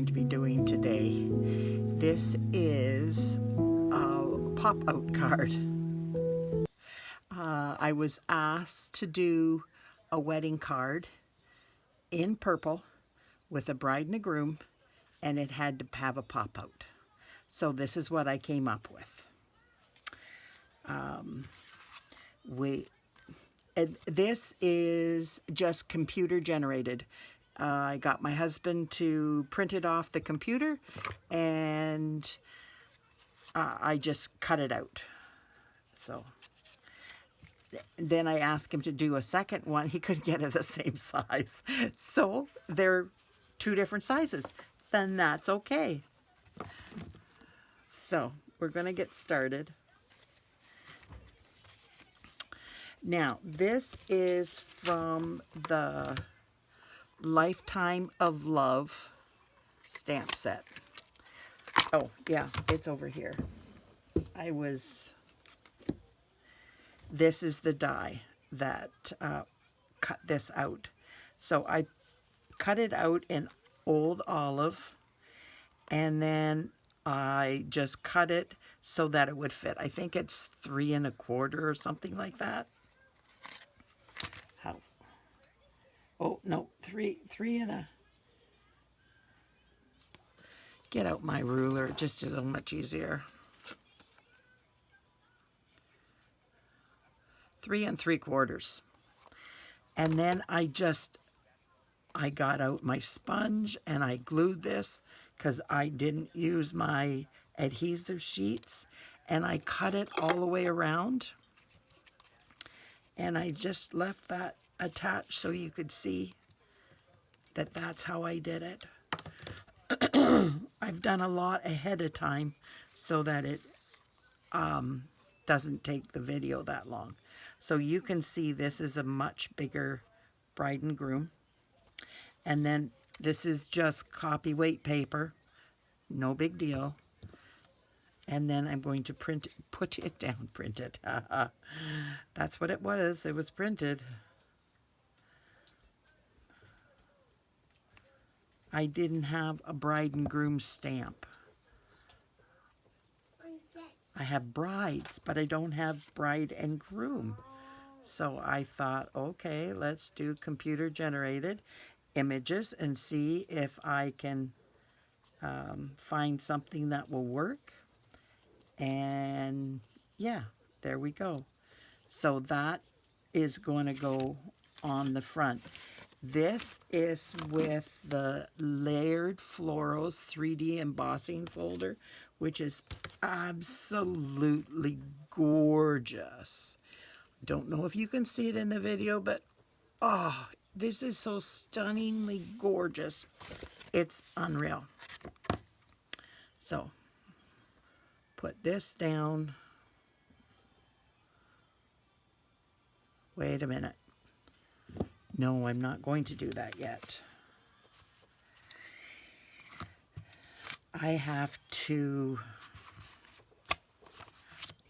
to be doing today. This is a pop-out card. I was asked to do a wedding card in purple with a bride and a groom, and it had to have a pop-out. So this is what I came up with. This is just computer generated. I got my husband to print it off the computer, and I just cut it out. So then I asked him to do a second one. He couldn't get it the same size. So they're two different sizes. Then that's okay. So we're going to get started. Now, this is from the Lifetime of Love stamp set. Oh, yeah, it's over here. This is the die that cut this out. So I cut it out in old olive, and then I just cut it so that it would fit. I think it's 3 1/4 or something like that. Oh, no, 3 and a... Get out my ruler, just a little much easier. 3 3/4. And then I got out my sponge and I glued this because I didn't use my adhesive sheets, and I cut it all the way around. And I just left that attached so you could see that that's how I did it. I've done a lot ahead of time so that it doesn't take the video that long. So you can see this is a much bigger bride and groom. And then this is just copy weight paper. No big deal. And then I'm going to print it. That's what it was. It was printed. I didn't have a bride and groom stamp. I have brides, but I don't have bride and groom. So I thought, okay, let's do computer generated images and see if I can find something that will work. And yeah, there we go. So that is going to go on the front. This is with the Layered Florals 3D embossing folder, which is absolutely gorgeous. Don't know if you can see it in the video, but oh, this is so stunningly gorgeous. It's unreal. So put this down. Wait a minute. No, I'm not going to do that yet. I have to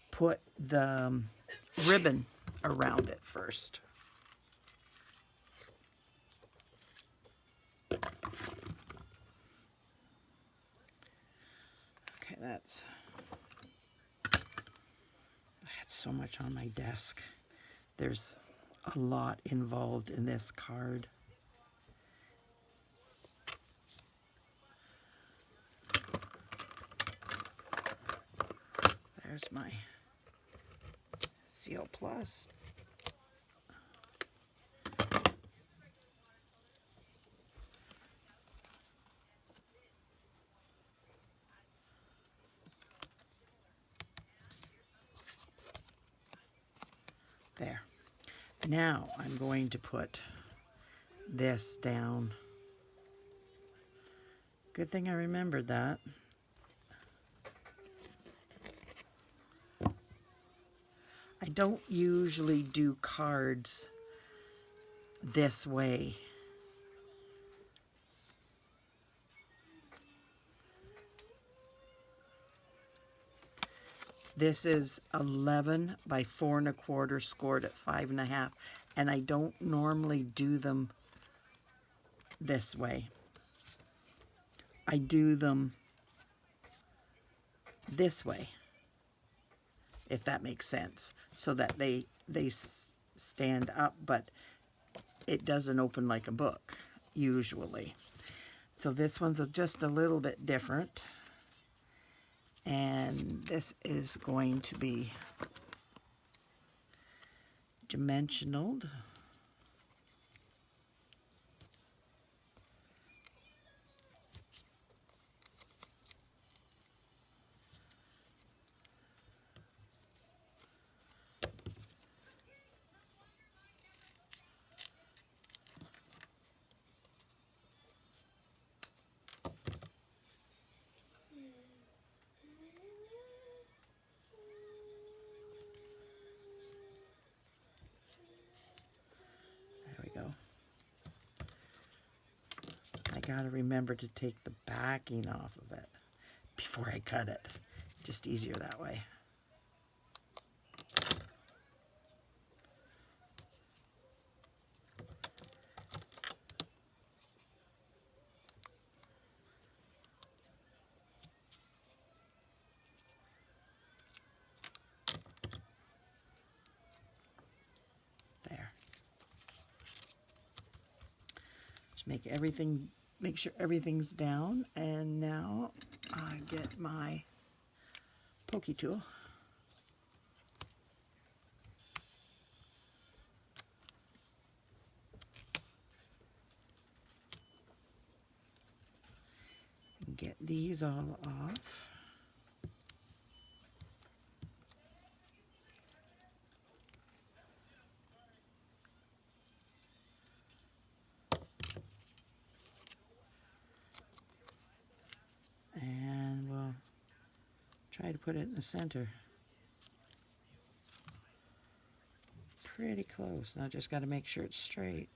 put the ribbon around it first. Okay, that's so much on my desk. There's a lot involved in this card. There's my Seal Plus. There. Now I'm going to put this down. Good thing I remembered that. I don't usually do cards this way. This is 11 by 4 1/4 scored at 5 1/2, and I don't normally do them this way. I do them this way, if that makes sense, so that they stand up, but it doesn't open like a book usually. So this one's just a little bit different, and this is going to be dimensionaled. I gotta remember to take the backing off of it before I cut it. Just easier that way. There. Just make sure everything's down, and now I get my pokey tool. And get these all off. And we'll try to put it in the center. Pretty close. Now just got to make sure it's straight.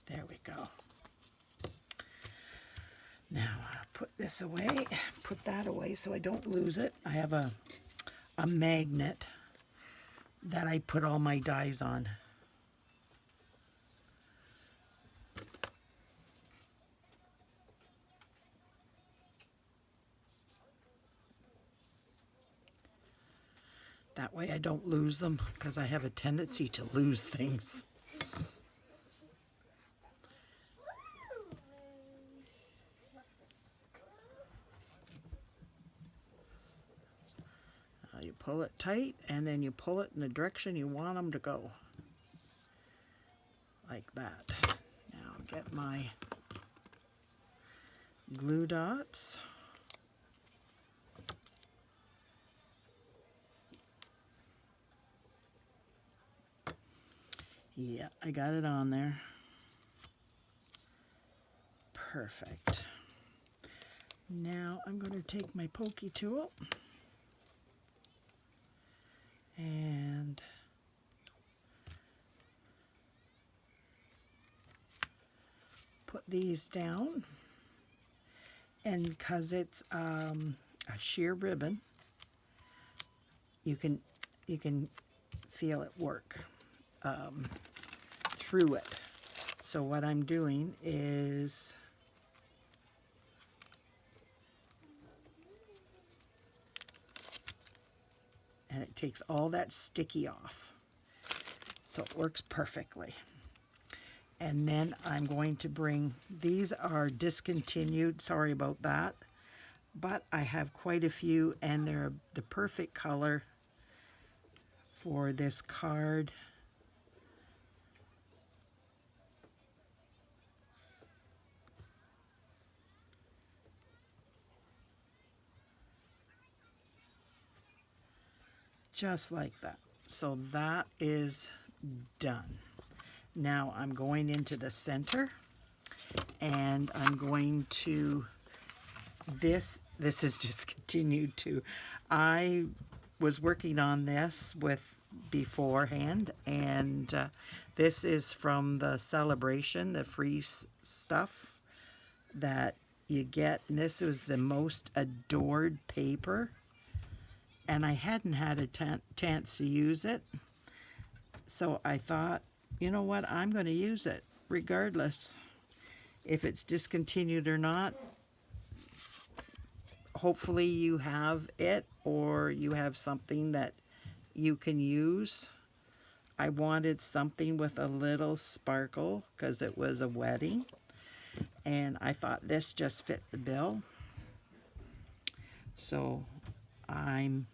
There we go. Now I'll put this away, put that away so I don't lose it. I have a magnet that I put all my dies on. That way I don't lose them, because I have a tendency to lose things. You pull it tight, and then you pull it in the direction you want them to go. Like that. Now get my glue dots. Yeah, I got it on there. Perfect. Now I'm going to take my pokey tool and put these down, and because it's a sheer ribbon, you can feel it work through it. So what I'm doing is and it takes all that sticky off. So it works perfectly. And then I'm going to bring, these are discontinued, sorry about that, but I have quite a few, and they're the perfect color for this card. Just like that. So that is done. Now I'm going into the center, and I'm going to, this is discontinued too. I was working on this with beforehand, and this is from the celebration, the free stuff that you get. And this was the most adored paper. and I hadn't had a chance to use it. So I thought, you know what, I'm going to use it regardless if it's discontinued or not. Hopefully you have it, or you have something that you can use. I wanted something with a little sparkle because it was a wedding, and I thought this just fit the bill. So I'm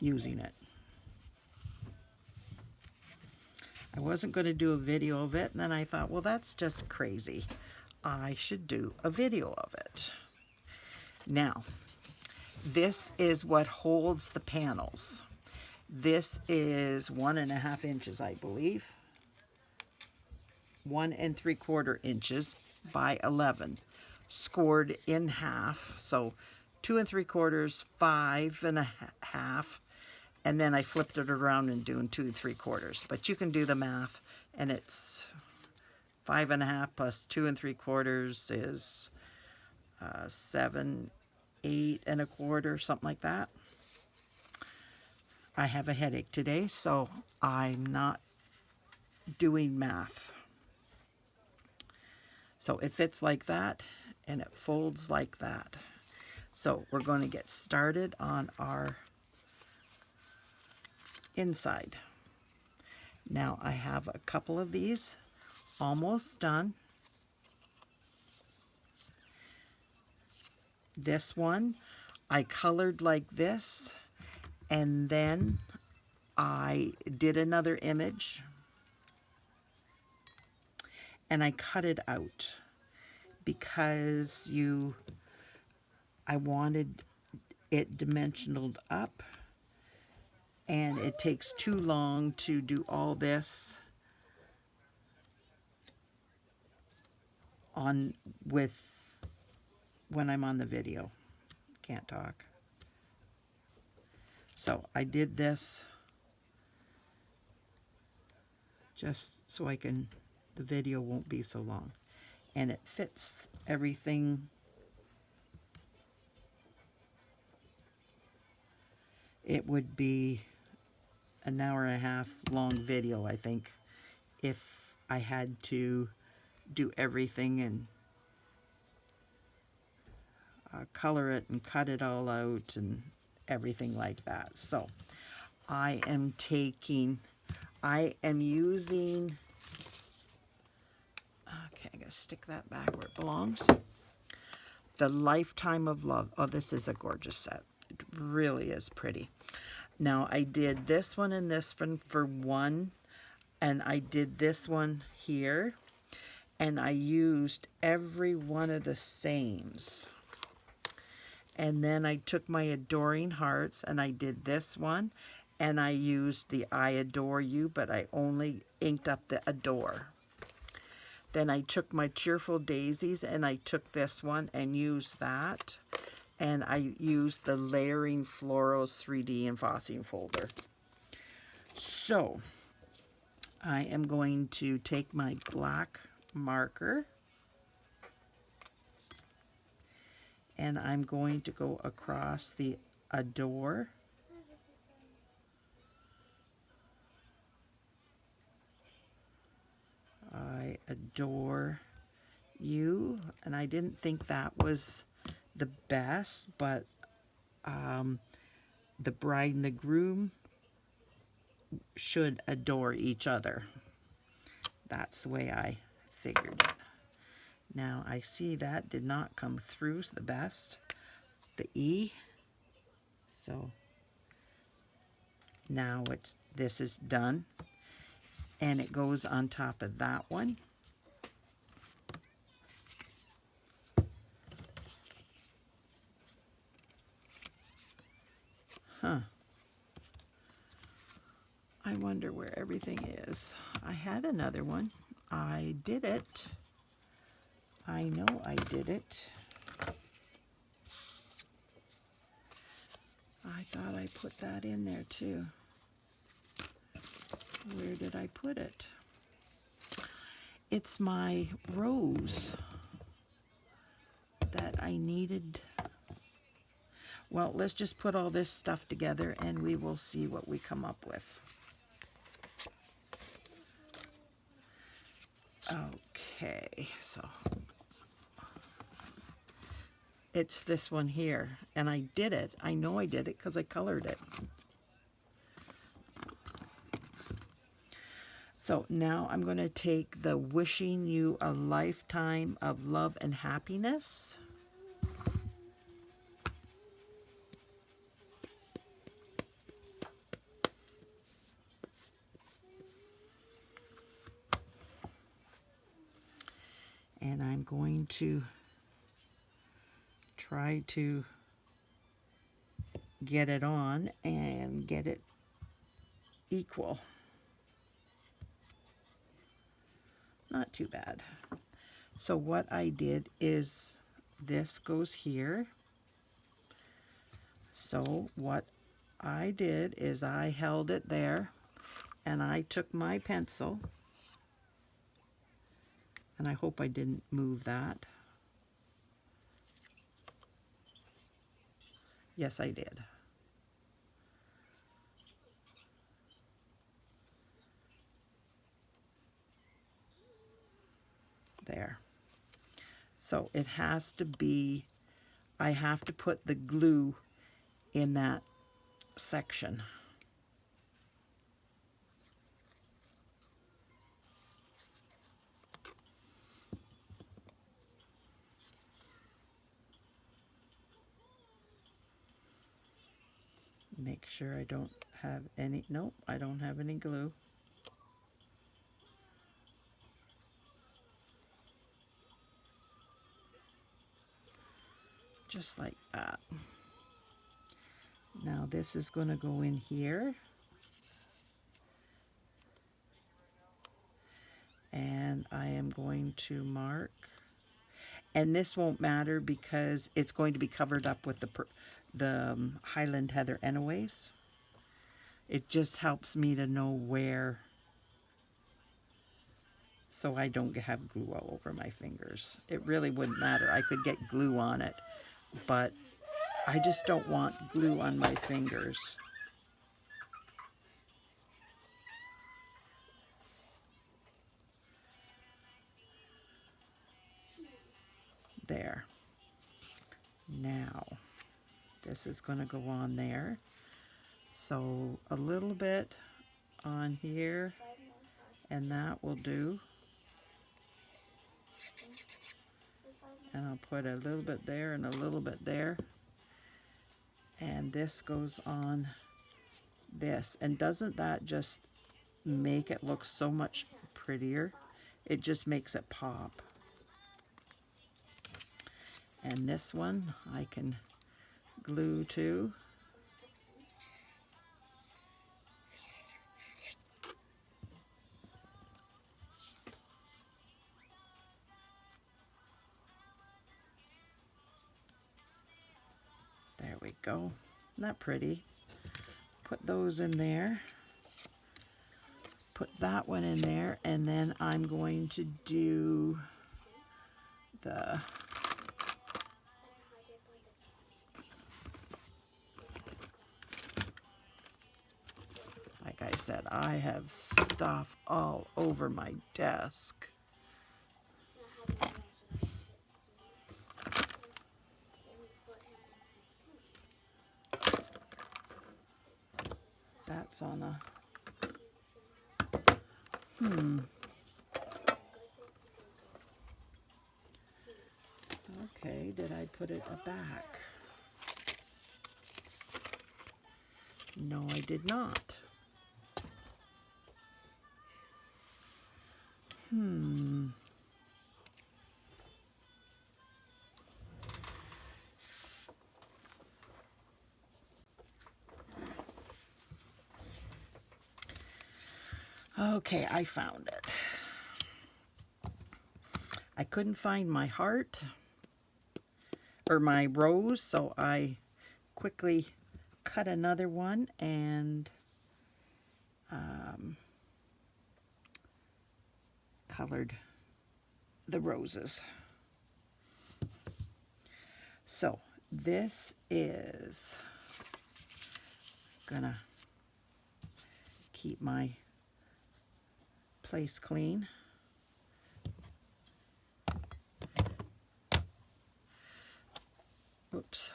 using it. I wasn't going to do a video of it, and then I thought, well, that's just crazy. I should do a video of it. Now, this is what holds the panels. This is 1.5 inches, I believe. 1 3/4 inches by 11, scored in half. So 2 3/4, 5.5, and then I flipped it around and doing 2 3/4. But you can do the math, and it's 5.5 plus 2 3/4 is 7, 8 1/4, something like that. I have a headache today, so I'm not doing math. So it fits like that, and it folds like that. So we're going to get started on our inside. Now I have a couple of these almost done. This one I colored like this, and then I did another image and I cut it out because I wanted it dimensionaled up, and it takes too long to do all this when I'm on the video. Can't talk. So I did this just so the video won't be so long, and it fits everything. It would be an 1.5 hour long video, I think, if I had to do everything and color it and cut it all out and everything like that. So I am using, okay, I gotta stick that back where it belongs. The Lifetime of Love. Oh, this is a gorgeous set. It really is pretty. Now I did this one and this one for one, and I did this one here, and I used every one of the sames. And then I took my Adoring Hearts and I did this one, and I used the I Adore You, but I only inked up the Adore. Then I took my Cheerful Daisies and I took this one and used that. And I used the Layering Florals 3D embossing folder. So I am going to take my black marker, and I'm going to go across the Adore. I adore you, and I didn't think that was the best, but the bride and the groom should adore each other. That's the way I figured it. Now I see that did not come through the best, the E. So now this is done, and it goes on top of that one. I wonder where everything is. I had another one. I did it. I know I did it. I thought I put that in there too. Where did I put it? It's my rose that I needed. Well, let's just put all this stuff together and we will see what we come up with. Okay, so it's this one here, and I did it. I know I did it because I colored it. So now I'm going to take the Wishing You a Lifetime of Love and Happiness. And I'm going to try to get it on and get it equal. Not too bad. So what I did is this goes here. So what I did is I held it there and I took my pencil, and I hope I didn't move that. Yes, I did. There. So it has to be, I have to put the glue in that section. Make sure I don't have any, nope, I don't have any glue. Just like that. Now this is going to go in here. And I am going to mark. And this won't matter because it's going to be covered up with the Highland Heather anyways. It just helps me to know where, so I don't have glue all over my fingers. It really wouldn't matter. I could get glue on it, but I just don't want glue on my fingers. There. Now, this is going to go on there. So a little bit on here, and that will do. And I'll put a little bit there and a little bit there. And this goes on this. And doesn't that just make it look so much prettier? It just makes it pop. And this one I can glue to. There we go. Isn't that pretty? Put those in there. Put that one in there, and then I'm going to do the like I said, I have stuff all over my desk. That's on a Okay, did I put it back? No, I did not. Okay, I found it. I couldn't find my heart or my rose, so I quickly cut another one and colored the roses. So this is gonna keep my place clean. Oops.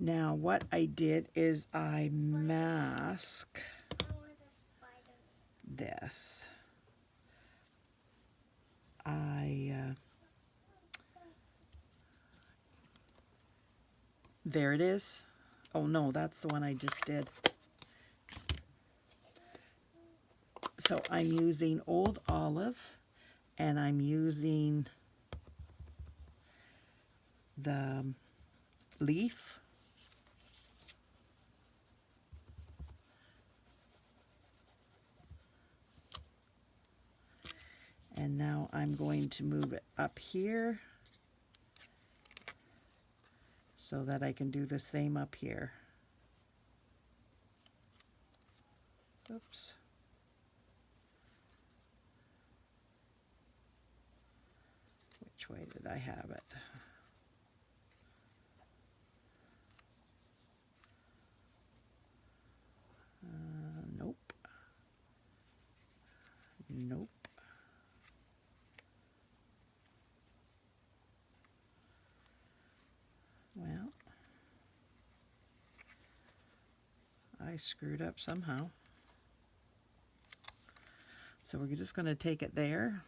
Now what I did is I mask this. There it is. Oh no, that's the one I just did. So I'm using Old Olive, and I'm using the leaf. And now I'm going to move it up here so that I can do the same up here. Oops. Which way did I have it? Nope. Nope. Well, I screwed up somehow. So we're just going to take it there.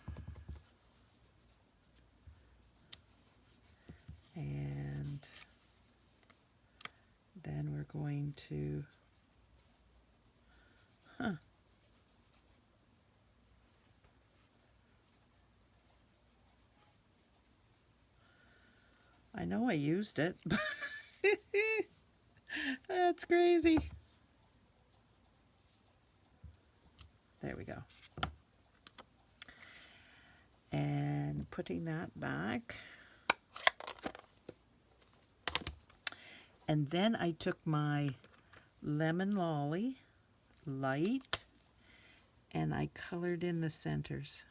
And then we're going to, I know I used it, but that's crazy. There we go. And putting that back. And then I took my Lemon Lolly light and I colored in the centers.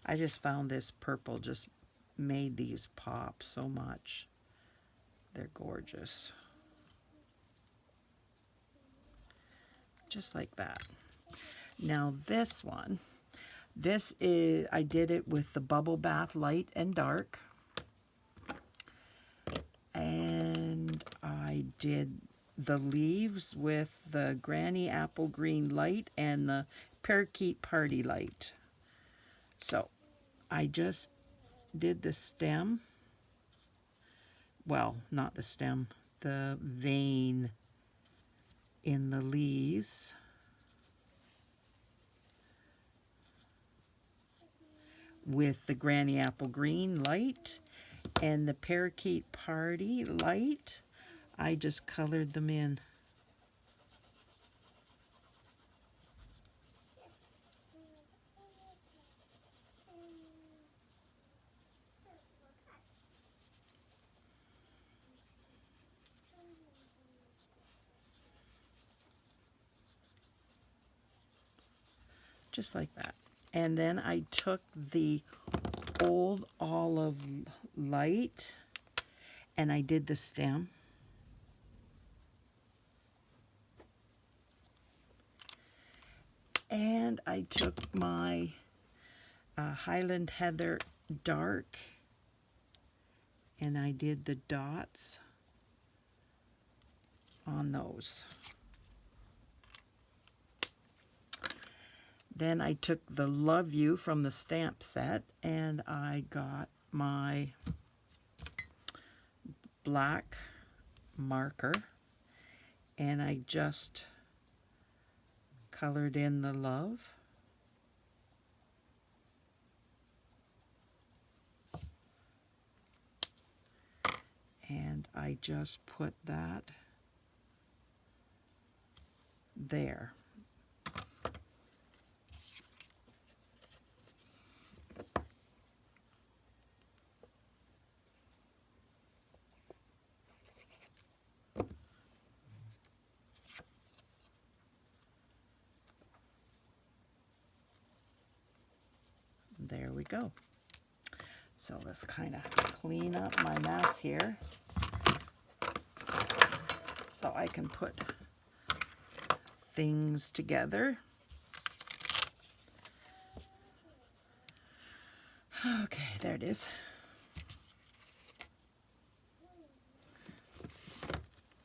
I just found this purple just made these pop so much. They're gorgeous. Just like that. Now this one, this is, I did it with the Bubble Bath Light and Dark. And I did the leaves with the Granny Apple Green Light and the Parakeet Party Light. So I just did the stem. Well, not the stem, the vein in the leaves. With the Granny Apple Green light and the Parakeet Party light, I just colored them in. Just like that. And then I took the Old Olive light and I did the stem. And I took my Highland Heather dark and I did the dots on those. Then I took the Love You from the stamp set and I got my black marker and I just colored in the love. I just put that there. There we go. So let's kind of clean up my mess here so I can put things together. Okay, there it is.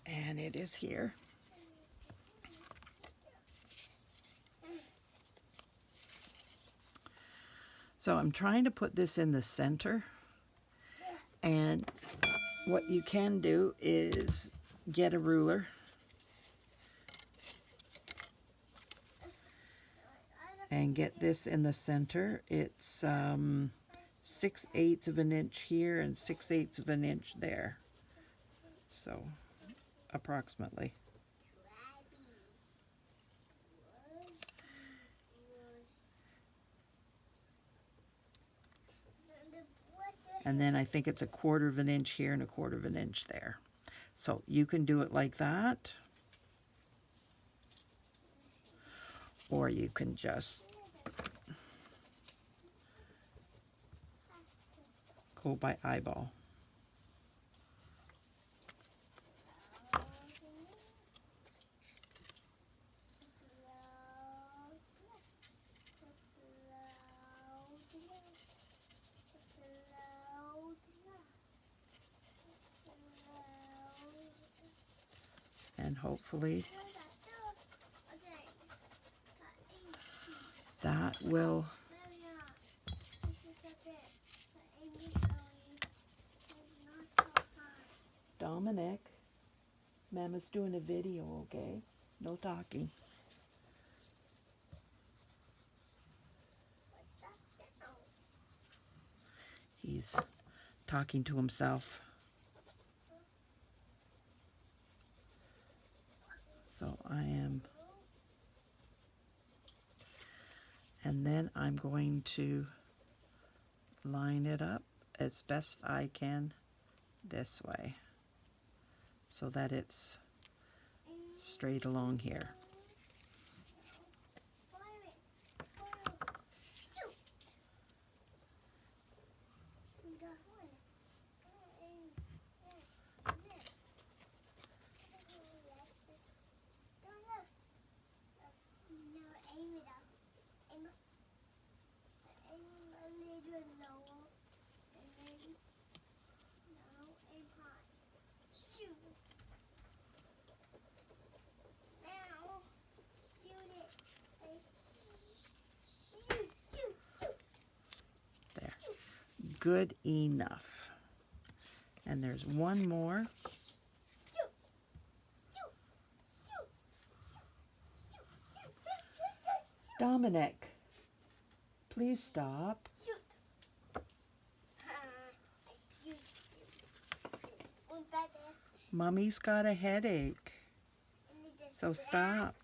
And it is here. So I'm trying to put this in the center, and what you can do is get a ruler and get this in the center. It's 6/8 of an inch here and 6/8 of an inch there, so approximately. And then I think it's 1/4 of an inch here and 1/4 of an inch there. So you can do it like that, or you can just go by eyeball. And hopefully that will Dominic, Mama's doing a video, okay? No talking. He's talking to himself. So I am, and then I'm going to line it up as best I can this way so that it's straight along here. Good enough. And there's one more. Dominic, please stop. Mommy's got a headache. So stop.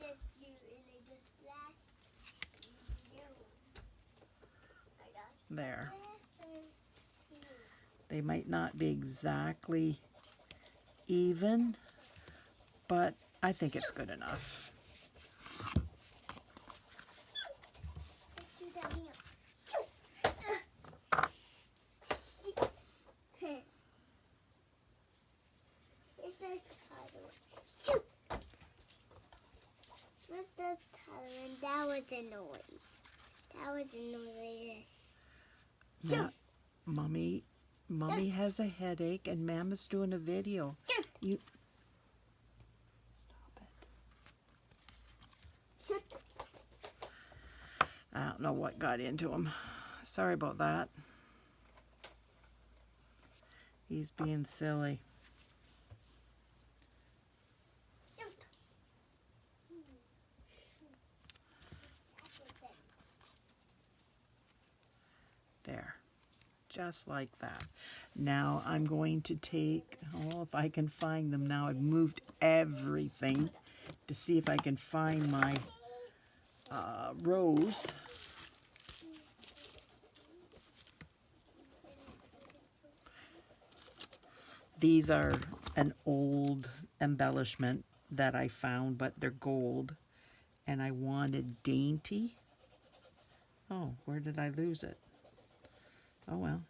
There. They might not be exactly even, but I think it's good enough. That was a noise. That was a noise. Yeah, Mommy has a headache and Mama's doing a video. You stop it. I don't know what got into him. Sorry about that. He's being silly. There. just like that. Now I'm going to take, oh, if I can find them now. I've moved everything to see if I can find my rose. These are an old embellishment that I found, but they're gold. And I wanted dainty. Oh, where did I lose it? Oh, well.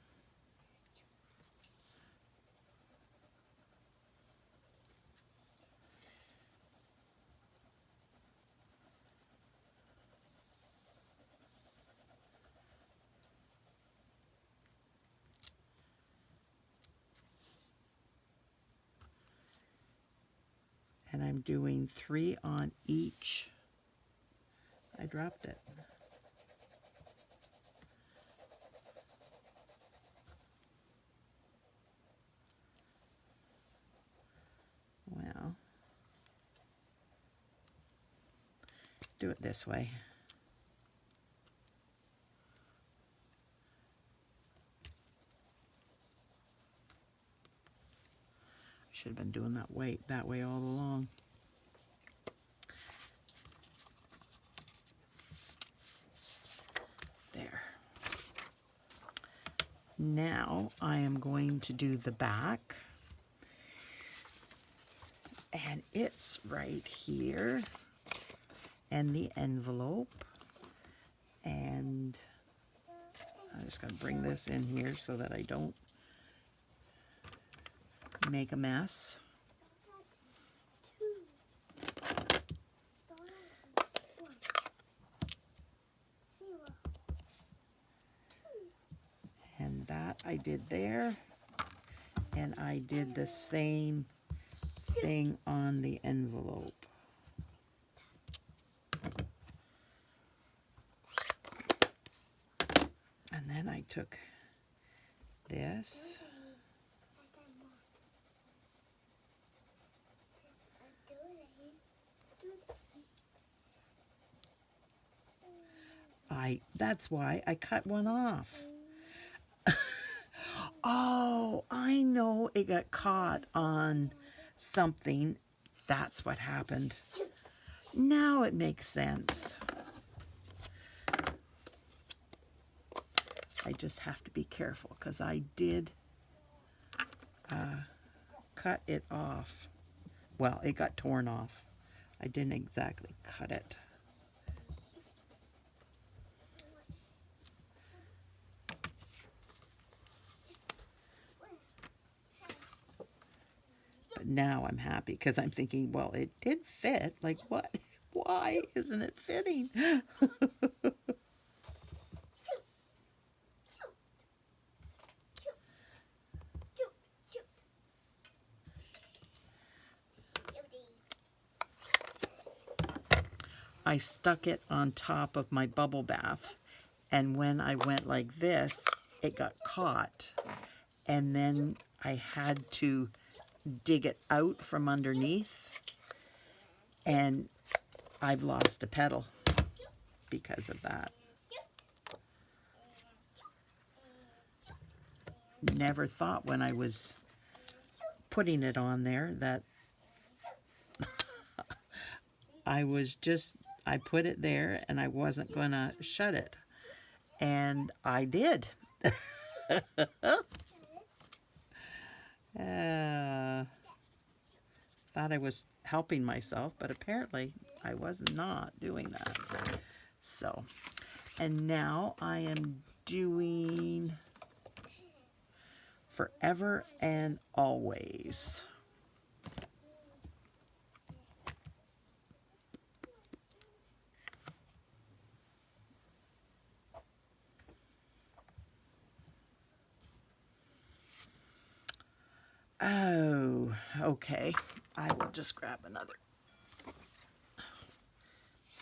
And I'm doing 3 on each. I dropped it. Well, do it this way. Should have been doing that way all along. There. Now I am going to do the back. And it's right here. And the envelope. And I'm just going to bring this in here so that I don't make a mess. And that I did there. And I did the same thing on the envelope. And then I took this. That's why I cut one off. Oh, I know, it got caught on something. That's what happened. Now it makes sense. I just have to be careful because I did cut it off. Well, it got torn off. I didn't exactly cut it. But now I'm happy because I'm thinking, well, it did fit. Like, what? Why isn't it fitting? I stuck it on top of my bubble bath, and when I went like this, it got caught, and then I had to dig it out from underneath, and I've lost a petal because of that. Never thought when I was putting it on there that I put it there and I wasn't going to shut it. And I did. Thought I was helping myself, but apparently I was not doing that. So, and now I am doing Forever and Always. Oh, okay. I will just grab another.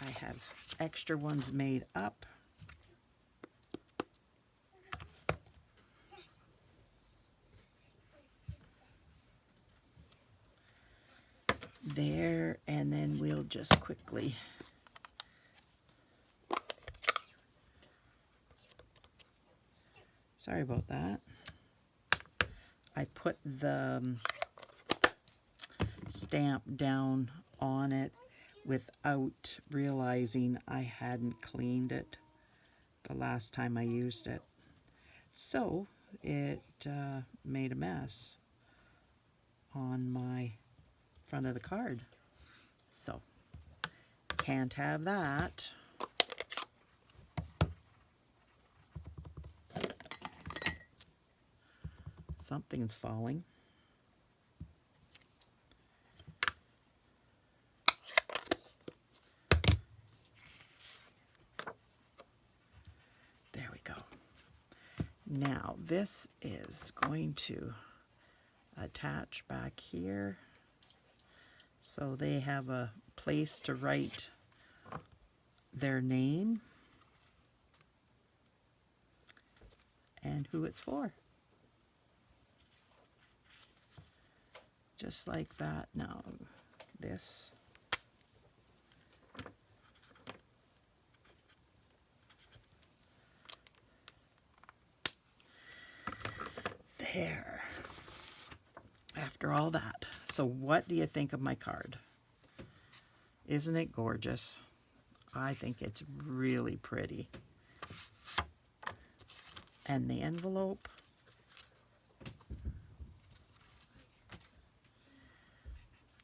I have extra ones made up. There, and then we'll just quickly Sorry about that. I put the stamp down on it without realizing I hadn't cleaned it the last time I used it. So it made a mess on my front of the card. So can't have that. Something's falling. There we go. Now this is going to attach back here so they have a place to write their name and who it's for. Just like that. Now this. There. After all that. So what do you think of my card? Isn't it gorgeous? I think it's really pretty. And the envelope.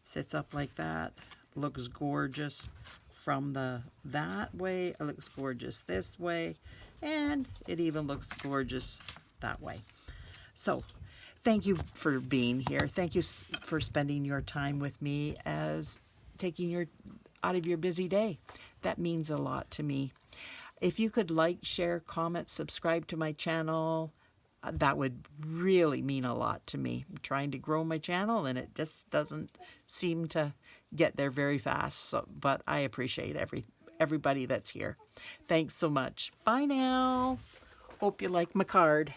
Sits up like that. Looks gorgeous from that way. It looks gorgeous this way. And it even looks gorgeous that way. So thank you for being here. Thank you for spending your time with me as taking your out of your busy day. That means a lot to me. If you could like, share, comment, subscribe to my channel, that would really mean a lot to me. I'm trying to grow my channel and it just doesn't seem to get there very fast. So, but I appreciate everybody that's here. Thanks so much. Bye now. Hope you like my card.